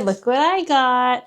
Look what I got.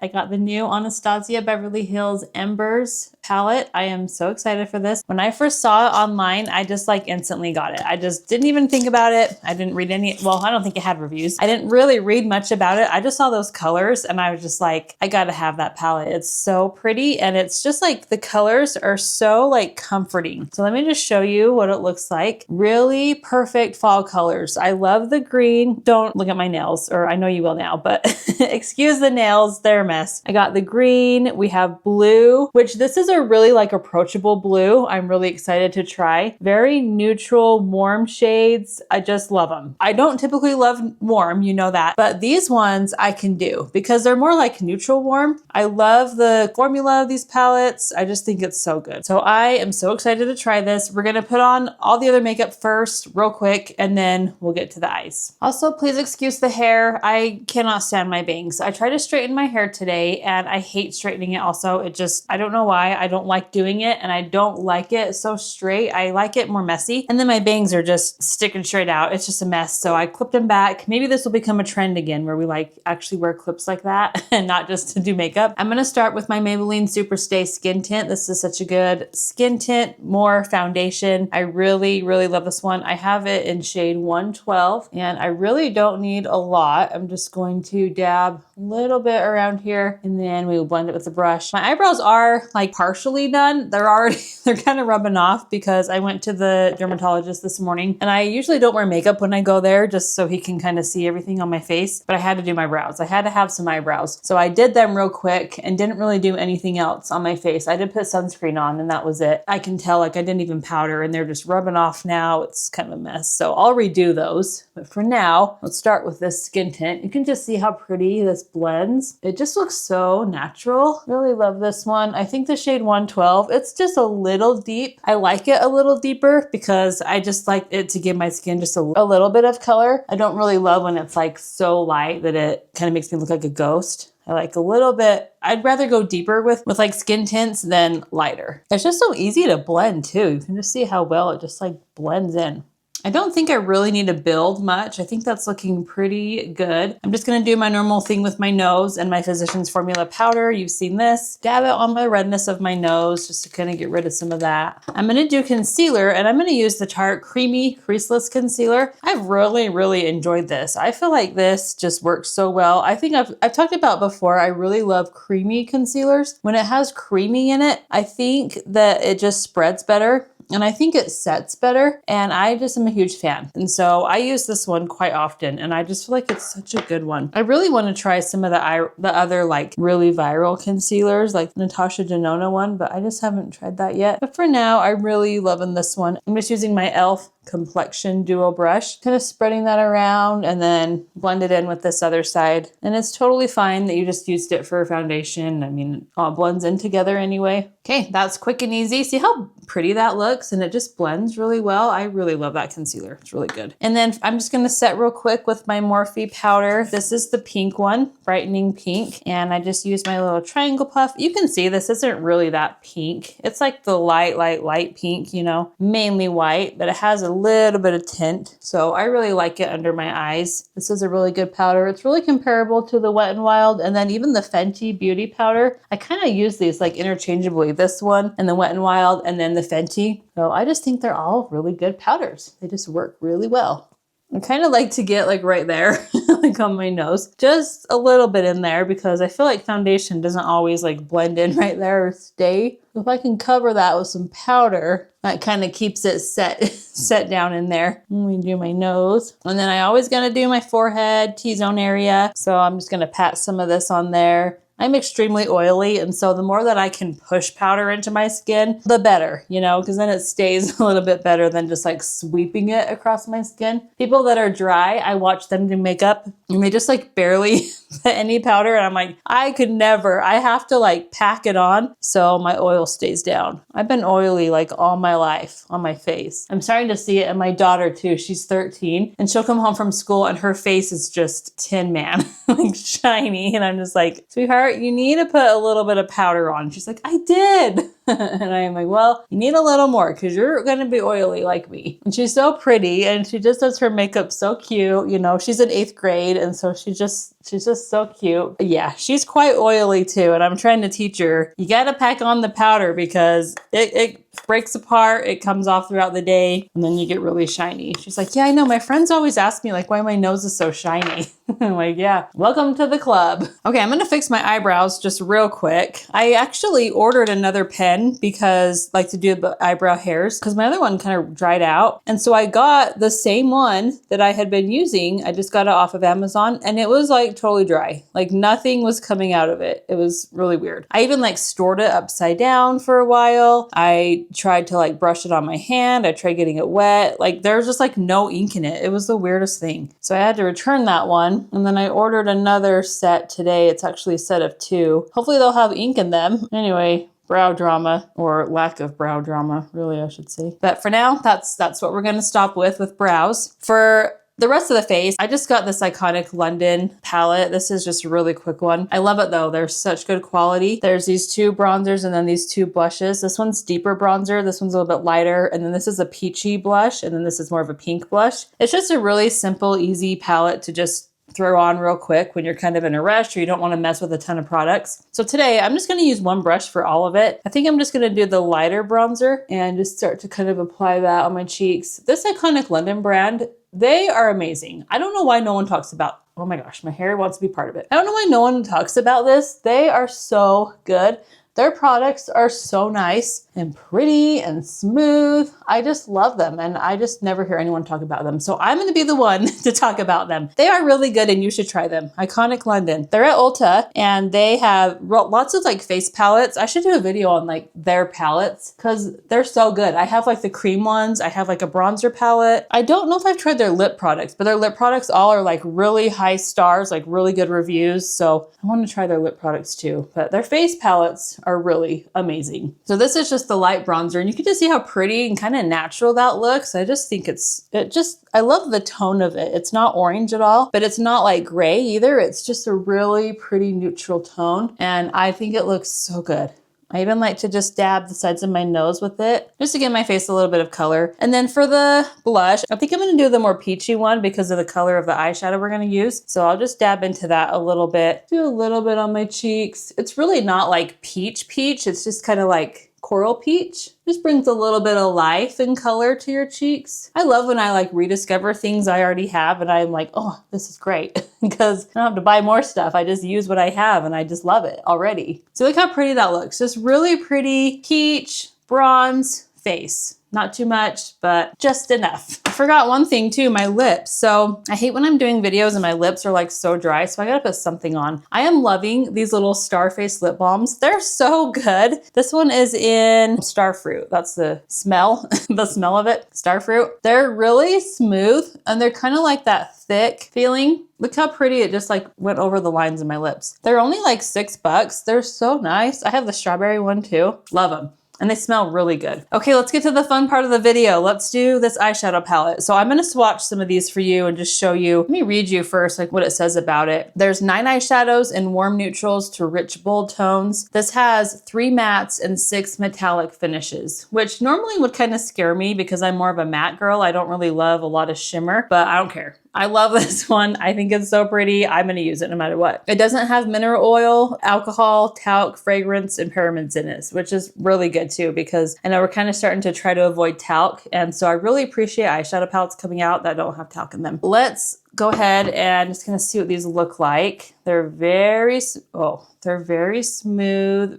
I got the new Anastasia Beverly Hills Embers palette. I am so excited for this. When I first saw it online, I just like instantly got it. I just didn't even think about it. I didn't read any, well, I don't think it had reviews. I didn't really read much about it. I just saw those colors and I was just like, I gotta have that palette. It's so pretty and it's just like the colors are so like comforting. So let me just show you what it looks like. Really perfect fall colors. I love the green. Don't look at my nails, or I know you will now, but excuse the nails. They're a mess. I got the green. We have blue, which this is a really like approachable blue. I'm really excited to try. Very neutral, warm shades. I just love them. I don't typically love warm, you know that, but these ones I can do because they're more like neutral warm. I love the formula of these palettes. I just think it's so good. So I am so excited to try this. We're gonna put on all the other makeup first, real quick, and then we'll get to the eyes. Also, please excuse the hair. I cannot stand my bangs. I tried to straighten my hair today and I hate straightening it also. It just, I don't know why. I don't like doing it and I don't like it so straight. I like it more messy. And then my bangs are just sticking straight out. It's just a mess. So I clipped them back. Maybe this will become a trend again where we like actually wear clips like that and not just to do makeup. I'm going to start with my Maybelline Superstay Skin Tint. This is such a good skin tint, more foundation. I really, really love this one. I have it in shade 112 and I really don't need a lot. I'm just going to dab a little bit around here and then we will blend it with the brush. My eyebrows are like partially done. They're kind of rubbing off because I went to the dermatologist this morning and I usually don't wear makeup when I go there just so he can kind of see everything on my face, but I had to do my brows. I had to have some eyebrows. So I did them real quick and didn't really do anything else on my face. I did put sunscreen on and that was it. I can tell like I didn't even powder and they're just rubbing off now. It's kind of a mess. So I'll redo those. But for now, let's start with this skin tint. You can just see how pretty this blends. It just looks so natural. Really love this one. I think the shade 112, it's just a little deep. I like it a little deeper because I just like it to give my skin just a little bit of color. I don't really love when it's like so light that it kind of makes me look like a ghost. I like a little bit, I'd rather go deeper with like skin tints than lighter. It's just so easy to blend too. You can just see how well it just like blends in. I don't think I really need to build much. I think that's looking pretty good. I'm just gonna do my normal thing with my nose and my Physicians Formula powder. You've seen this. Dab it on the redness of my nose just to kind of get rid of some of that. I'm gonna do concealer and I'm gonna use the Tarte Creamy Creaseless Concealer. I've really, really enjoyed this. I feel like this just works so well. I think I've talked about before, I really love creamy concealers. When it has creamy in it, I think that it just spreads better. And I think it sets better and I just am a huge fan. And so I use this one quite often and I just feel like it's such a good one. I really want to try some of the other like really viral concealers like Natasha Denona one, but I just haven't tried that yet. But for now, I'm really loving this one. I'm just using my e.l.f. complexion duo brush, kind of spreading that around and then blend it in with this other side. And it's totally fine that you just used it for foundation. I mean, it all blends in together anyway. Okay, that's quick and easy. See how pretty that looks? And it just blends really well. I really love that concealer. It's really good. And then I'm just gonna set real quick with my Morphe powder. This is the pink one, brightening pink. And I just use my little triangle puff. You can see this isn't really that pink. It's like the light pink, you know, mainly white, but it has a little bit of tint. So I really like it under my eyes. This is a really good powder. It's really comparable to the Wet n Wild and then even the Fenty Beauty powder. I kind of use these like interchangeably, this one and the Wet n Wild and then the Fenty. So I just think they're all really good powders. They just work really well. I kind of like to get like right there, like on my nose, just a little bit in there because I feel like foundation doesn't always like blend in right there or stay. If I can cover that with some powder, that kind of keeps it set down in there. Let me do my nose. And then I always gonna do my forehead, T-zone area. So I'm just gonna pat some of this on there. I'm extremely oily, and so the more that I can push powder into my skin, the better, you know, because then it stays a little bit better than just like sweeping it across my skin. People that are dry, I watch them do makeup and they just like barely put any powder, and I'm like, I could never. I have to like pack it on so my oil stays down. I've been oily like all my life on my face. I'm starting to see it in my daughter too. She's 13 and she'll come home from school and her face is just Tin Man, like shiny, and I'm just like, sweetheart, you need to put a little bit of powder on. She's like, I did. And I'm like, well, you need a little more because you're going to be oily like me. And she's so pretty and she just does her makeup so cute. You know, she's in 8th grade and so she's just so cute. But yeah, she's quite oily too. And I'm trying to teach her, you got to pack on the powder because it breaks apart. It comes off throughout the day and then you get really shiny. She's like, yeah, I know. My friends always ask me like why my nose is so shiny. I'm like, yeah, welcome to the club. Okay, I'm going to fix my eyebrows just real quick. I actually ordered another pen because like to do the eyebrow hairs because my other one kind of dried out. And so I got the same one that I had been using. I just got it off of Amazon and it was like totally dry. Like nothing was coming out of it. It was really weird. I even like stored it upside down for a while. I tried to like brush it on my hand. I tried getting it wet. Like there was just like no ink in it. It was the weirdest thing. So I had to return that one. And then I ordered another set today. It's actually a set of 2. Hopefully they'll have ink in them. Anyway, brow drama, or lack of brow drama, really, I should say. But for now, that's what we're going to stop with brows. For the rest of the face, I just got this iconic London palette. This is just a really quick one. I love it though. They're such good quality. There's these 2 bronzers and then these 2 blushes. This one's deeper bronzer. This one's a little bit lighter. And then this is a peachy blush. And then this is more of a pink blush. It's just a really simple, easy palette to just throw on real quick when you're kind of in a rush or you don't want to mess with a ton of products. So today I'm just going to use one brush for all of it. I think I'm just going to do the lighter bronzer and just start to kind of apply that on my cheeks. This iconic London brand, they are amazing. I don't know why no one talks about, oh my gosh, my hair wants to be part of it. I don't know why no one talks about this. They are so good. Their products are so nice and pretty and smooth. I just love them and I just never hear anyone talk about them. So I'm going to be the one to talk about them. They are really good and you should try them. Iconic London. They're at Ulta and they have lots of like face palettes. I should do a video on like their palettes because they're so good. I have like the cream ones. I have like a bronzer palette. I don't know if I've tried their lip products, but their lip products all are like really high stars, like really good reviews. So I want to try their lip products too, but their face palettes are really amazing. So this is just the light bronzer and you can just see how pretty and kind of natural that looks. I just think I love the tone of it. It's not orange at all, but it's not like gray either. It's just a really pretty neutral tone. And I think it looks so good. I even like to just dab the sides of my nose with it, just to give my face a little bit of color. And then for the blush, I think I'm gonna do the more peachy one because of the color of the eyeshadow we're gonna use. So I'll just dab into that a little bit, do a little bit on my cheeks. It's really not like peach, it's just kind of like coral peach. Just brings a little bit of life and color to your cheeks. I love when I like rediscover things I already have and I'm like, oh, this is great because I don't have to buy more stuff. I just use what I have and I just love it already. So look how pretty that looks. Just really pretty peach, bronze face. Not too much, but just enough. I forgot one thing too, my lips. So I hate when I'm doing videos and my lips are like so dry, so I gotta put something on. I am loving these little Starface lip balms. They're so good. This one is in Starfruit. That's the smell, the smell of it, Starfruit. They're really smooth and they're kind of like that thick feeling. Look how pretty it just like went over the lines of my lips. They're only like $6. They're so nice. I have the strawberry one too. Love them. And they smell really good. Okay, let's get to the fun part of the video. Let's do this eyeshadow palette. So I'm gonna swatch some of these for you and just show you. Let me read you first like what it says about it. There's 9 eyeshadows in warm neutrals to rich bold tones. This has 3 mattes and 6 metallic finishes, which normally would kind of scare me because I'm more of a matte girl. I don't really love a lot of shimmer, but I don't care. I love this one. I think it's so pretty. I'm going to use it no matter what. It doesn't have mineral oil, alcohol, talc, fragrance, and parabens in it, which is really good too because I know we're kind of starting to try to avoid talc. And so I really appreciate eyeshadow palettes coming out that don't have talc in them. Let's go ahead and just gonna see what these look like. They're very smooth,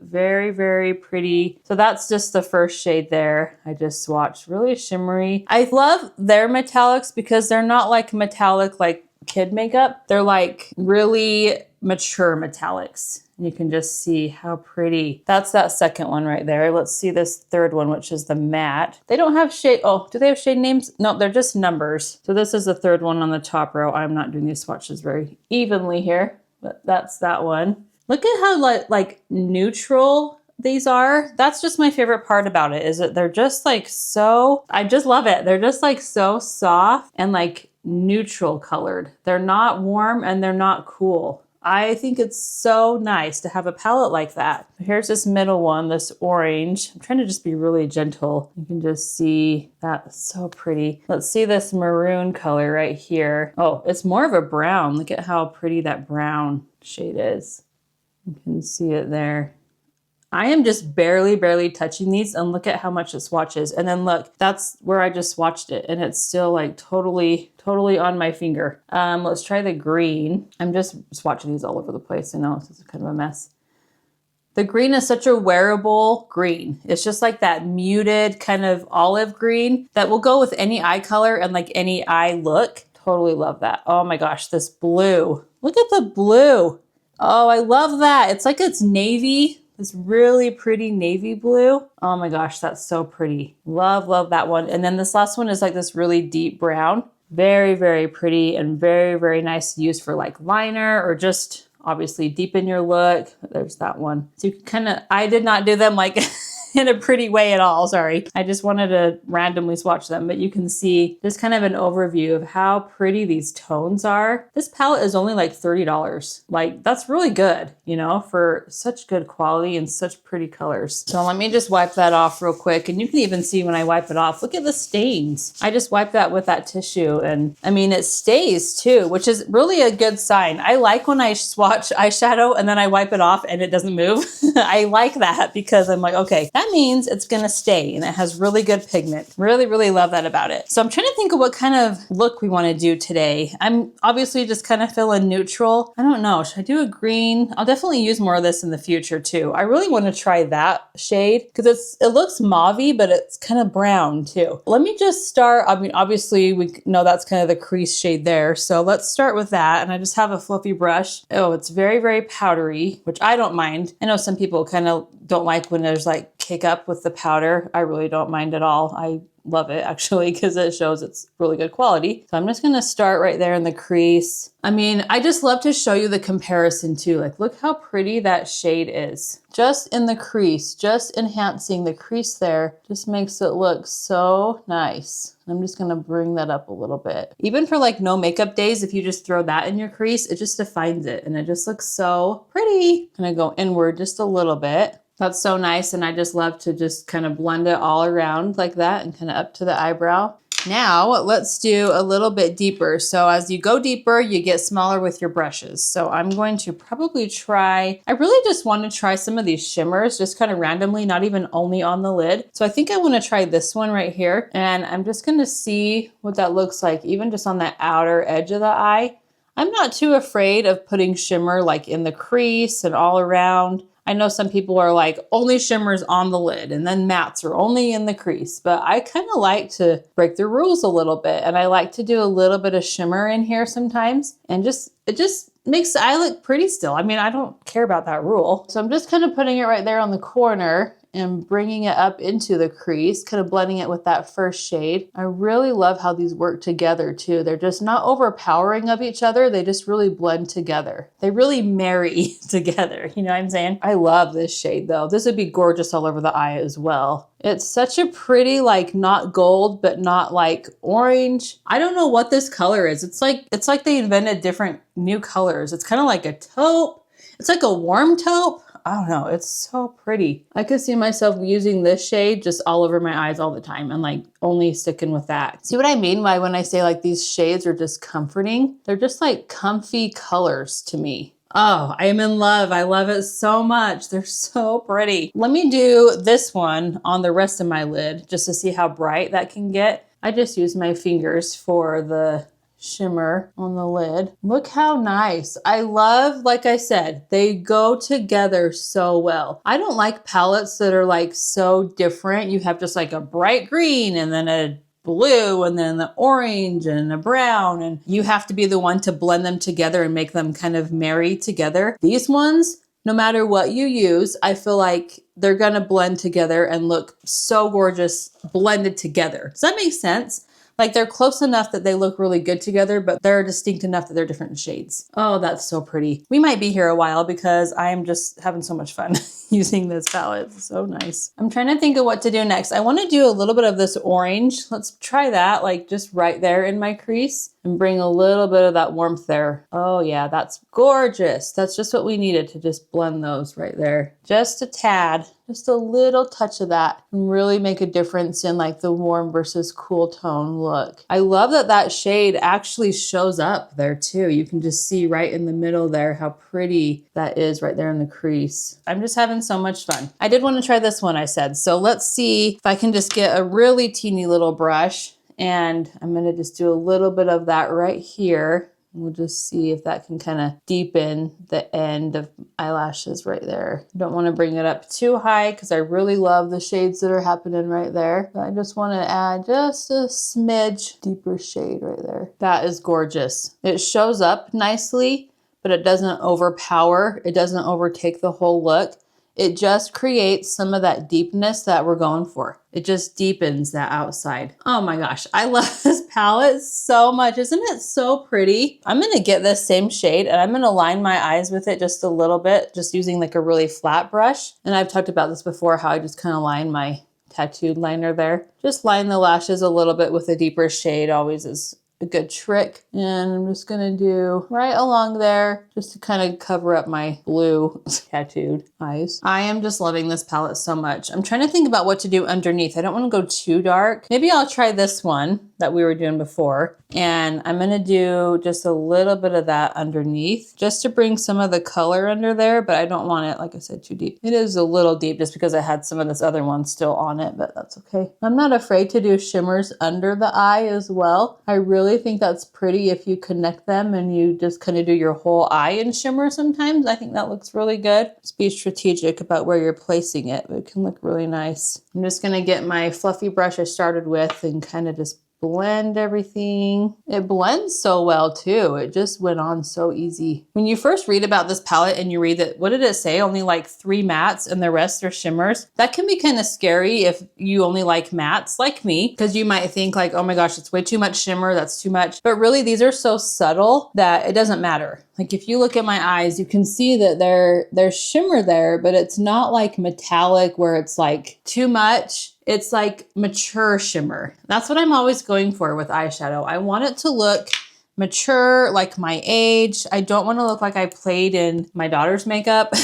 very, very pretty. So that's just the first shade there. I just swatched, really shimmery. I love their metallics because they're not like metallic like kid makeup. They're like really mature metallics. You can just see how pretty. That's that second one right there. Let's see this third one, which is the matte. They don't have shade. Oh, do they have shade names? No, they're just numbers. So this is the third one on the top row. I'm not doing these swatches very evenly here, but that's that one. Look at how like neutral these are. That's just my favorite part about it is that they're just like so, I just love it. They're just like so soft and like neutral colored. They're not warm and they're not cool. I think it's so nice to have a palette like that. Here's this middle one, this orange. I'm trying to just be really gentle. You can just see that's so pretty. Let's see this maroon color right here. Oh, it's more of a brown. Look at how pretty that brown shade is. You can see it there. I am just barely touching these, and look at how much it swatches. And then look, that's where I just swatched it, and it's still like totally on my finger. Let's try the green. I'm just swatching these all over the place. I know this is kind of a mess. The green is such a wearable green. It's just like that muted kind of olive green that will go with any eye color and like any eye look. Totally love that. Oh my gosh, this blue. Look at the blue. Oh, I love that. It's like it's navy. This really pretty navy blue. Oh my gosh, that's so pretty. Love that one. And then this last one is like this really deep brown. Very pretty and very nice to use for like liner or just obviously deepen your look. There's that one. So you can kind of, I did not do them like in a pretty way at all, sorry. I just wanted to randomly swatch them, but you can see just kind of an overview of how pretty these tones are. This palette is only like $30. Like that's really good, you know, for such good quality and such pretty colors. So let me just wipe that off real quick. And you can even see when I wipe it off, look at the stains. I just wiped that with that tissue, and I mean, it stays too, which is really a good sign. I like when I swatch eyeshadow and then I wipe it off and it doesn't move. I like that because I'm like, okay, that means it's gonna stay and it has really good pigment. Really love that about it. So I'm trying to think of what kind of look we wanna do today. I'm obviously just kind of feeling neutral. I don't know, should I do a green? I'll definitely use more of this in the future too. I really wanna try that shade because it looks mauve-y, but it's kind of brown too. Let me just start, I mean, obviously we know that's kind of the crease shade there. So let's start with that. And I just have a fluffy brush. Oh, it's very powdery, which I don't mind. I know some people kind of don't like when there's like kick up with the powder. I really don't mind at all. I love it actually because it shows it's really good quality. So I'm just gonna start right there in the crease. I mean, I just love to show you the comparison too. Like look how pretty that shade is. Just in the crease, just enhancing the crease there just makes it look so nice. I'm just gonna bring that up a little bit. Even for like no makeup days, if you just throw that in your crease, it just defines it and it just looks so pretty. I'm gonna go inward just a little bit. That's so nice, and I just love to just kind of blend it all around like that and kind of up to the eyebrow. Now let's do a little bit deeper. So as you go deeper, you get smaller with your brushes. So I'm going to probably try, I really just want to try some of these shimmers just kind of randomly, not even only on the lid. So I think I want to try this one right here, and I'm just going to see what that looks like, even just on the outer edge of the eye. I'm not too afraid of putting shimmer like in the crease and all around. I know some people are like only shimmers on the lid and then mattes are only in the crease, but I kind of like to break the rules a little bit, and I like to do a little bit of shimmer in here sometimes, and it just makes the eye look pretty still. I mean, I don't care about that rule. So I'm just kind of putting it right there on the corner and bringing it up into the crease, kind of blending it with that first shade. I really love how these work together too. They're just not overpowering of each other. They just really blend together. They really marry together. You know what I'm saying? I love this shade though. This would be gorgeous all over the eye as well. It's such a pretty, like not gold, but not like orange. I don't know what this color is. It's like they invented different new colors. It's kind of like a taupe. It's like a warm taupe. I don't know, it's so pretty. I could see myself using this shade just all over my eyes all the time and like only sticking with that. See what I mean by when I say like these shades are just comforting? They're just like comfy colors to me. Oh, I am in love. I love it so much. They're so pretty. Let me do this one on the rest of my lid just to see how bright that can get. I just use my fingers for the shimmer on the lid. Look how nice. I love, like I said, they go together so well. I don't like palettes that are like so different. You have just like a bright green and then a blue and then the orange and a brown, and you have to be the one to blend them together and make them kind of marry together. These ones, no matter what you use, I feel like they're gonna blend together and look so gorgeous blended together. Does that make sense? Like they're close enough that they look really good together, but they're distinct enough that they're different shades. Oh, that's so pretty. We might be here a while because I am just having so much fun using this palette. It's so nice. I'm trying to think of what to do next. I want to do a little bit of this orange. Let's try that, like just right there in my crease and bring a little bit of that warmth there. Oh yeah, that's gorgeous. That's just what we needed to just blend those right there. Just a tad, just a little touch of that and really make a difference in like the warm versus cool tone look. I love that that shade actually shows up there too. You can just see right in the middle there how pretty that is right there in the crease. I'm just having so much fun. I did want to try this one, I said. So let's see if I can just get a really teeny little brush, and I'm going to just do a little bit of that right here. We'll just see if that can kind of deepen the end of eyelashes right there. Don't want to bring it up too high because I really love the shades that are happening right there. But I just want to add just a smidge deeper shade right there. That is gorgeous. It shows up nicely, but it doesn't overpower. It doesn't overtake the whole look. It just creates some of that deepness that we're going for. It just deepens that outside. Oh my gosh, I love this palette so much. Isn't it so pretty? I'm gonna get this same shade and I'm gonna line my eyes with it just a little bit, just using like a really flat brush. And I've talked about this before, how I just kind of line my tattooed liner there. Just line the lashes a little bit with a deeper shade always is a good trick. And I'm just gonna do right along there just to kind of cover up my blue tattooed eyes. I am just loving this palette so much. I'm trying to think about what to do underneath. I don't want to go too dark. Maybe I'll try this one that we were doing before. And I'm gonna do just a little bit of that underneath just to bring some of the color under there, but I don't want it, like I said, too deep. It is a little deep just because I had some of this other one still on it, but that's okay. I'm not afraid to do shimmers under the eye as well. I really think that's pretty if you connect them and you just kind of do your whole eye in shimmer sometimes. I think that looks really good. Just be strategic about where you're placing it, but it can look really nice. I'm just gonna get my fluffy brush I started with and kind of just blend everything. It blends so well too. It just went on so easy. When you first read about this palette and you read that, what did it say? Only like 3 mattes and the rest are shimmers. That can be kind of scary if you only like mattes like me, because you might think like, oh my gosh, it's way too much shimmer. That's too much. But really these are so subtle that it doesn't matter. Like if you look at my eyes, you can see that there's shimmer there, but it's not like metallic where it's like too much. It's like mature shimmer. That's what I'm always going for with eyeshadow. I want it to look mature, like my age. I don't want to look like I played in my daughter's makeup,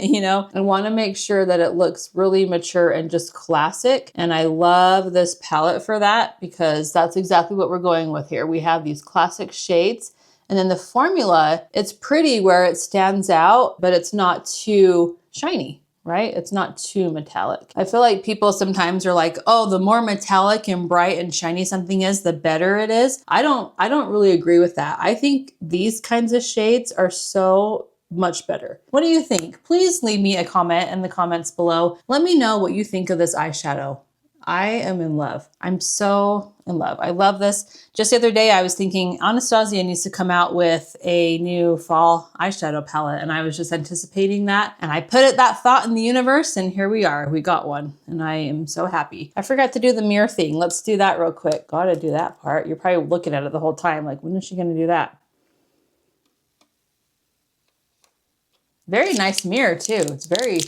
you know? I want to make sure that it looks really mature and just classic. And I love this palette for that because that's exactly what we're going with here. We have these classic shades. And then the formula, it's pretty where it stands out, but it's not too shiny, right? It's not too metallic. I feel like people sometimes are like, oh, the more metallic and bright and shiny something is, the better it is. I don't really agree with that. I think these kinds of shades are so much better. What do you think? Please leave me a comment in the comments below. Let me know what you think of this eyeshadow. I am in love. I'm so in love. I love this. Just the other day, I was thinking Anastasia needs to come out with a new fall eyeshadow palette. And I was just anticipating that. And I put that thought in the universe and here we are. We got one and I am so happy. I forgot to do the mirror thing. Let's do that real quick. Gotta do that part. You're probably looking at it the whole time. Like, when is she gonna do that? Very nice mirror too. It's very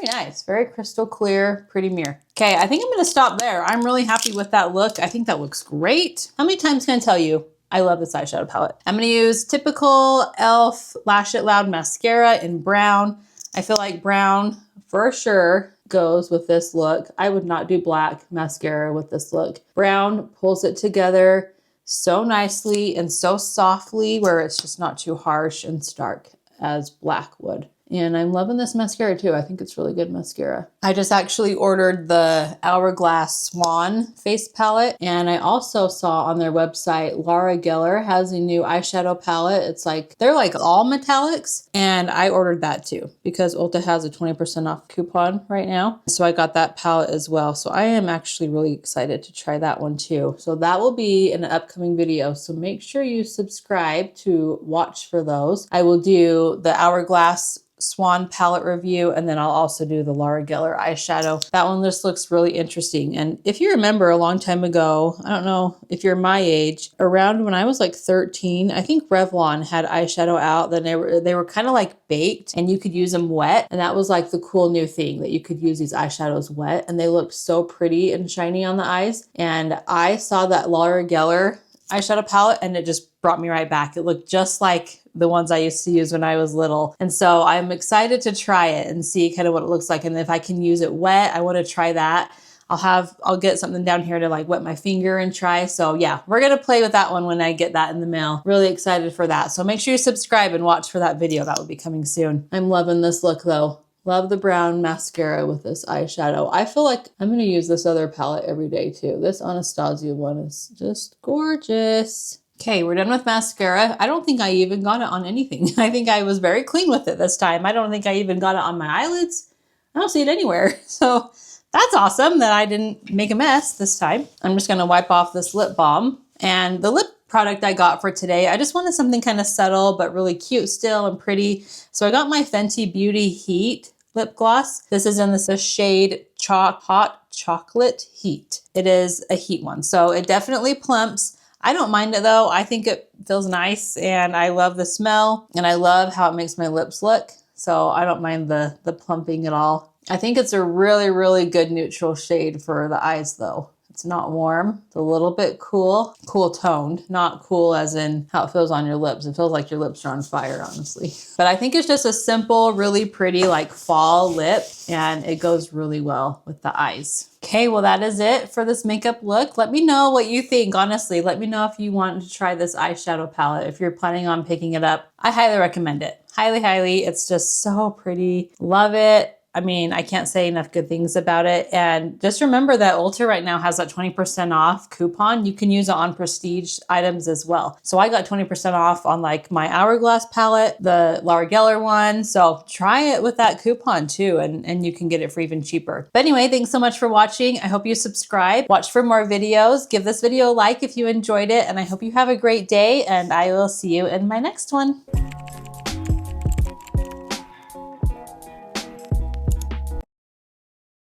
nice. Very crystal clear, pretty mirror. Okay, I think I'm gonna stop there. I'm really happy with that look. I think that looks great. How many times can I tell you I love this eyeshadow palette? I'm gonna use typical e.l.f. Lash It Loud mascara in brown. I feel like brown for sure goes with this look. I would not do black mascara with this look. Brown pulls it together so nicely and so softly where it's just not too harsh and stark as black would. And I'm loving this mascara too. I think it's really good mascara. I just actually ordered the Hourglass Swan face palette. And I also saw on their website, Laura Geller has a new eyeshadow palette. It's like, they're like all metallics. And I ordered that too because Ulta has a 20% off coupon right now. So I got that palette as well. So I am actually really excited to try that one too. So that will be in an upcoming video. So make sure you subscribe to watch for those. I will do the Hourglass Swan palette review, and then I'll also do the Laura Geller eyeshadow. That one just looks really interesting. And if you remember a long time ago, I don't know if you're my age, around when I was like 13, I think Revlon had eyeshadow out. Then they were kind of like baked and you could use them wet. And that was like the cool new thing, that you could use these eyeshadows wet, and they looked so pretty and shiny on the eyes. And I saw that Laura Geller eyeshadow palette and it just brought me right back. It looked just like the ones I used to use when I was little. And so I'm excited to try it and see kind of what it looks like. And if I can use it wet, I want to try that. I'll get something down here to like wet my finger and try. So yeah, we're going to play with that one when I get that in the mail. Really excited for that. So make sure you subscribe and watch for that video. That will be coming soon. I'm loving this look though. Love the brown mascara with this eyeshadow. I feel like I'm going to use this other palette every day too. This Anastasia one is just gorgeous. Okay, we're done with mascara. I don't think I even got it on anything. I think I was very clean with it this time. I don't think I even got it on my eyelids. I don't see it anywhere. So that's awesome that I didn't make a mess this time. I'm just gonna wipe off this lip balm. And the lip product I got for today, I just wanted something kind of subtle but really cute still and pretty. So I got my Fenty Beauty Heat lip gloss. This is in the shade Hot Chocolate Heat. It is a heat one, so it definitely plumps. I don't mind it though. I think it feels nice and I love the smell and I love how it makes my lips look. So I don't mind the plumping at all. I think it's a really, really good neutral shade for the eyes though. It's not warm. It's a little bit cool toned, not cool as in how it feels on your lips. It feels like your lips are on fire, honestly. But I think it's just a simple, really pretty like fall lip, and it goes really well with the eyes. Okay, well that is it for this makeup look. Let me know what you think, honestly. Let me know if you want to try this eyeshadow palette. If you're planning on picking it up, I highly recommend it. Highly, highly. It's just so pretty. Love it. I mean, I can't say enough good things about it. And just remember that Ulta right now has that 20% off coupon. You can use it on prestige items as well. So I got 20% off on like my Hourglass palette, the Laura Geller one. So try it with that coupon too, and you can get it for even cheaper. But anyway, thanks so much for watching. I hope you subscribe, watch for more videos, give this video a like if you enjoyed it, and I hope you have a great day, and I will see you in my next one.